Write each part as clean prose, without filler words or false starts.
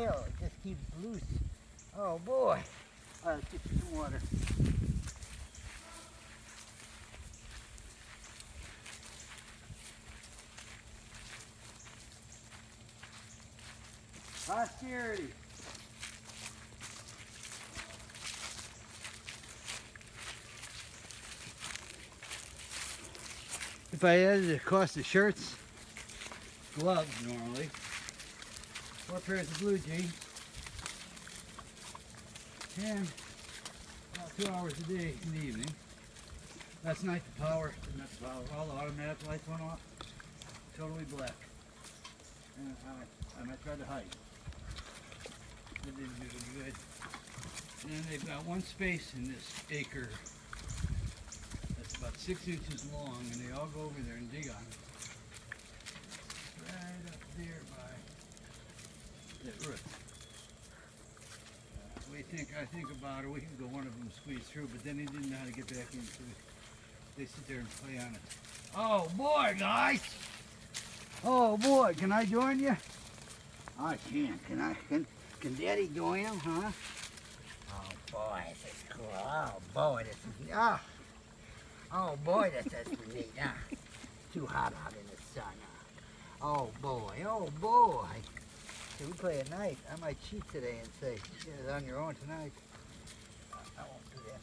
tail. It just keeps loose. Oh boy. All right, let's get you some water. Posterity. If I added the cost of shirts, gloves normally, 4 pairs of blue jeans, and about 2 hours a day in the evening. Last night the power, all the automatic lights went off, totally black. And I tried to hide. It didn't do good. And then they've got one space in this acre that's about 6 inches long, and they all go over there and dig on it. Right up there by that root. I think about a week ago one of them squeezed through, but then he didn't know how to get back into it. They sit there and play on it. Oh boy, guys! Oh boy, can I join you? I can. Can Daddy join him, huh? Oh boy, this is cool. Oh boy, this is oh boy, this is neat. Too hot out in the sun. Oh boy, oh boy. So we play at night. I might cheat today and say, "It's on your own tonight." I won't do that.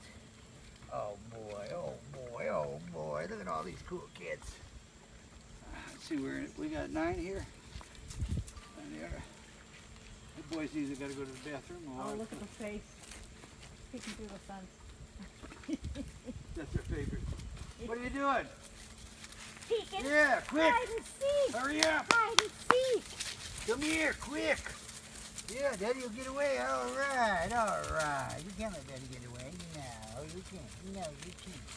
Oh boy, oh boy, oh boy. Look at all these cool kids. Let's see, we got 9 here. And the other. The boys either got to go to the bathroom or... Oh, look at the face. Peeking through the fence. That's their favorite. What are you doing? Peeking. Yeah, quick. Hide and seek. Hurry up. Hide and seek. Come here, quick. Yeah, Daddy will get away. All right, all right. You can't let Daddy get away. No, you can't. No, you can't.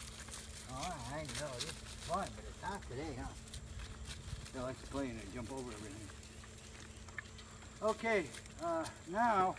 Oh, I know. This is fun, but it's hot today, huh? They like to play and jump over everything. Okay, now